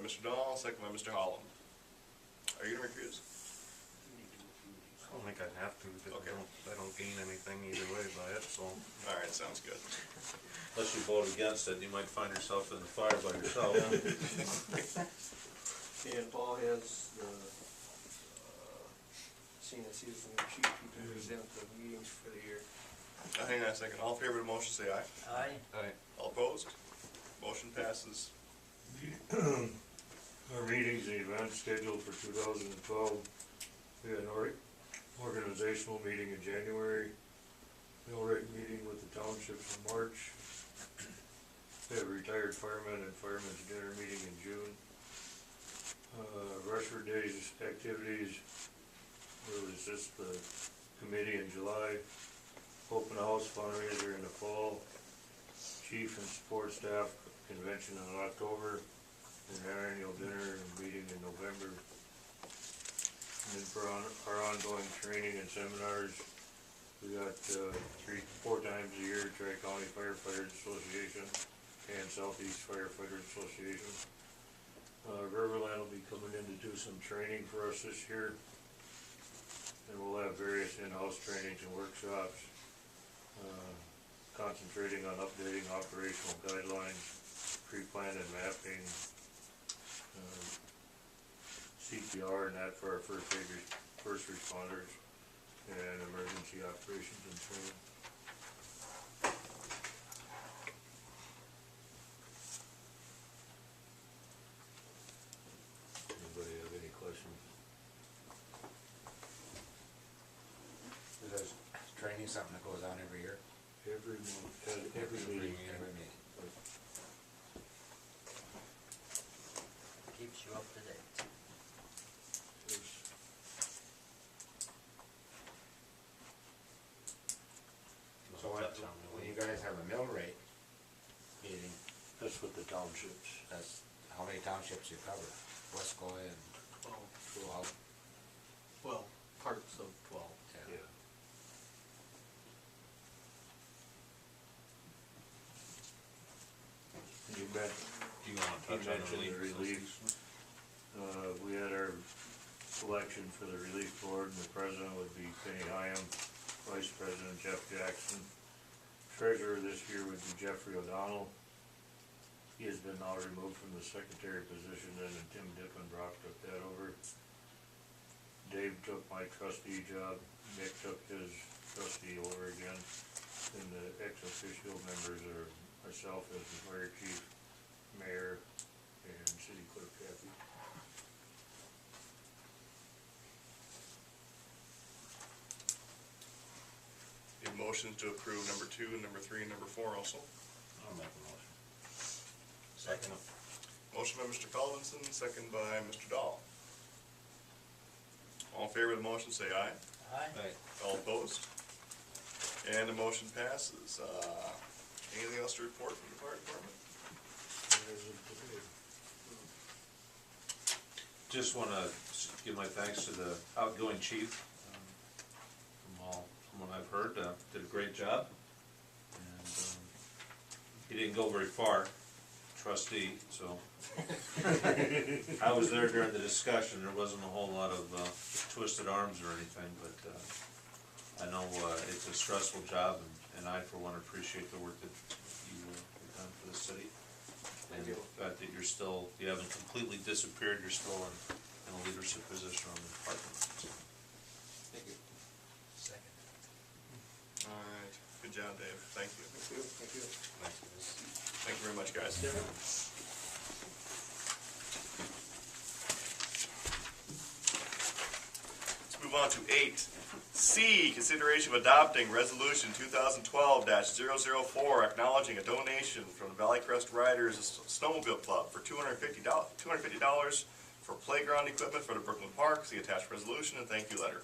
Mr. Dahl, second by Mr. Holland. Are you gonna recuse? I don't think I'd have to, because Okay. I don't gain anything either way by it, so. Alright, sounds good. Unless you vote against it, you might find yourself in the fire by yourself. And Paul has the, seeing as he's the new chief, he can present the meetings for the year. Hang on a second, all in favor of the motion say aye. Aye. Aye. All opposed? Motion passes. Our meetings and events scheduled for 2012, we had an organizational meeting in January, millrate meeting with the townships in March. We have a retired fireman and fireman's dinner meeting in June. Rushford Days activities, there was just the committee in July, open house fundraiser in the fall, chief and support staff convention in October, and our annual dinner and meeting in November. And then for our ongoing training and seminars, we got 3-4 times a year, Tri-County Firefighters Association and Southeast Firefighters Association. Riverland will be coming in to do some training for us this year. And we'll have various in-house trainings and workshops, concentrating on updating operational guidelines, pre-plan and mapping, CPR and that for our first responders, and emergency operations and training. Anybody have any questions? Is this training something that goes on every year? Every month, every meeting. Every meeting. Keeps you up to date. So when you guys have a mill rate meeting, That's what the townships. that's how many townships you cover? Wesco and 12? Well, parts of 12. Yeah. Yeah. You bet. Do you wanna touch on the mentioned the relief. We had our selection for the relief board, and the president would be Penny Hyam, vice president Jeff Jackson. Treasurer this year would be Jeffrey O'Donnell. He has been now removed from the secretary position, and Tim Dippenbrock took that over. Dave took my trustee job, Nick took his trustee over again, and the ex officio members are myself as the fire chief, mayor, and city clerk Kathy. Need motions to approve number 2, and number 3, and number 4 also. I'll make a motion. Second. Motion by Mr. Colvinson, second by Mr. Dahl. All in favor of the motion say aye. Aye. All opposed? And the motion passes. Anything else to report from the fire department? Just wanna give my thanks to the outgoing chief. From what I've heard, did a great job. And, he didn't go very far, trustee, so. I was there during the discussion, there wasn't a whole lot of, twisted arms or anything, but, I know, it's a stressful job, and I, for one, appreciate the work that you've done for the city. And the fact that you haven't completely disappeared, you're still in a leadership position on the department. Thank you. Second. Alright, good job, Dave, thank you. Thank you, thank you. Thank you very much, guys. Let's move on to 8C, consideration of adopting resolution 2012-004, acknowledging a donation from the Valley Crest Riders Snowmobile Club for $250 for playground equipment for the Brooklyn Park. See attached resolution and thank you letter.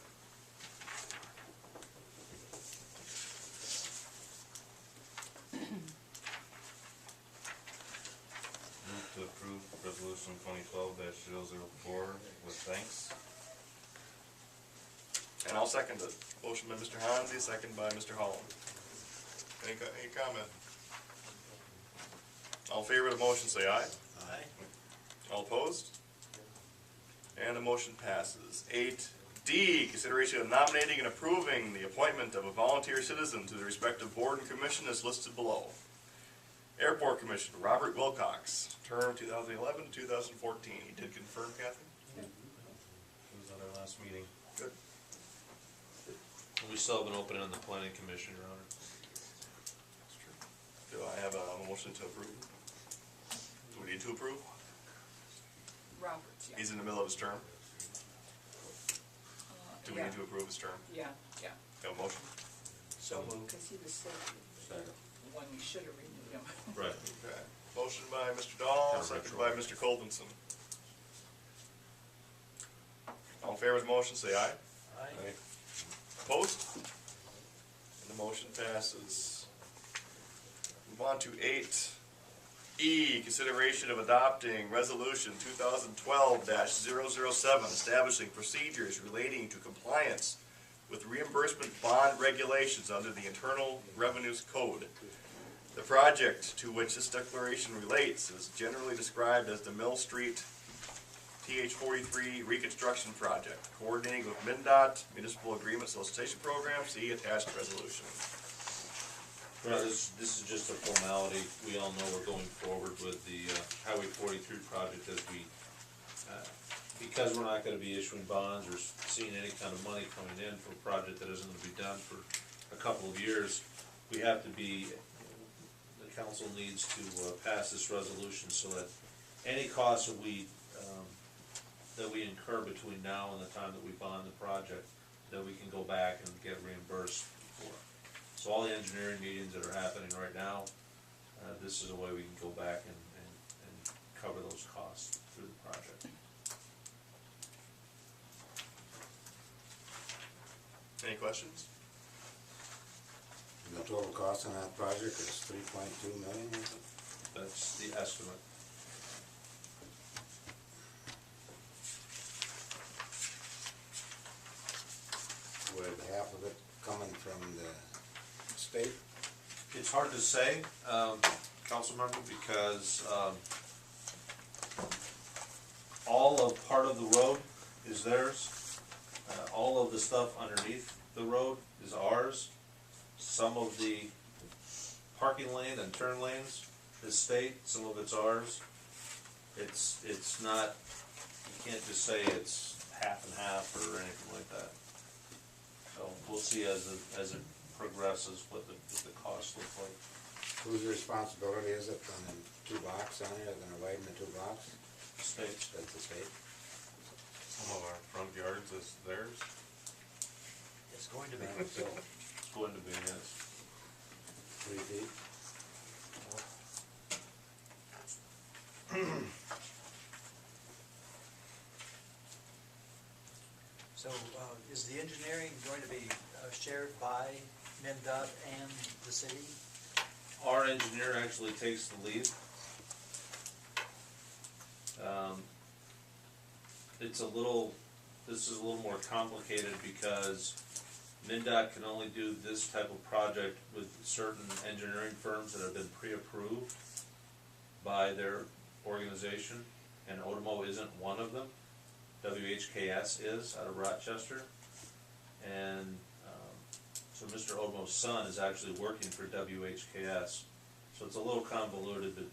Move to approve resolution 2012-004 with thanks. And I'll second it. Motion by Mr. Hansi, second by Mr. Holland. Any comment? All in favor of the motion say aye. Aye. All opposed? And the motion passes. 8D, consideration of nominating and approving the appointment of a volunteer citizen to the respective board and commission as listed below. Airport Commissioner Robert Wilcox, term 2011 to 2014. He did confirm, Kathy? It was at our last meeting. Good. And we still have an opening on the planning commission, Your Honor. That's true. Do I have a motion to approve? Do we need to approve? Roberts, yeah. He's in the middle of his term. Do we Yeah. need to approve his term? Yeah, yeah, Have a motion? So moved. because he was sick, Second. when we should have renewed him. Right. Okay. Motion by Mr. Dahl, Kind of second retro. by Mr. Colvinson. All in favor of the motion, say aye. Aye. Opposed? And the motion passes. Move on to 8E, consideration of adopting resolution 2012-007, establishing procedures relating to compliance with reimbursement bond regulations under the Internal Revenues Code. The project to which this declaration relates is generally described as the Mill Street TH-43 reconstruction project, coordinating with MnDOT Municipal Agreement Solicitation Program, see attached resolution. Well, this is just a formality. We all know we're going forward with the Highway 43 project as we, because we're not gonna be issuing bonds or seeing any kind of money coming in for a project that isn't gonna be done for a couple of years, we have to be, the council needs to pass this resolution so that any costs that we incur between now and the time that we bond the project, that we can go back and get reimbursed for. So all the engineering meetings that are happening right now, this is a way we can go back and cover those costs through the project. Any questions? The total cost on that project is 3.2 million, is it? That's the estimate. With half of it coming from the state? It's hard to say, council member, because, all of part of the road is theirs. All of the stuff underneath the road is ours. Some of the parking lane and turn lanes is state, some of it's ours. It's not, you can't just say it's half and half or anything like that. So we'll see as it progresses what the costs look like. Whose responsibility is it on the 2 blocks on it, are gonna widen the 2 blocks? State. That's the state? Some of our front yards is theirs. It's going to be. So, It's going to be, yes. 3 feet? So, is the engineering going to be shared by MnDOT and the city? Our engineer actually takes the lead. This is a little more complicated because MnDOT can only do this type of project with certain engineering firms that have been pre-approved by their organization, and Otomo isn't one of them. WHKS is out of Rochester, and so Mr. Otomo's son is actually working for WHKS. So it's a little convoluted, but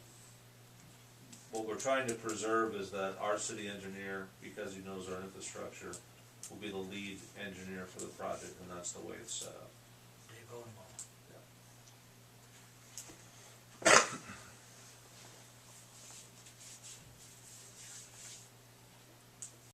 what we're trying to preserve is that our city engineer, because he knows our infrastructure, will be the lead engineer for the project, and that's the way it's set up. Dave Otomo.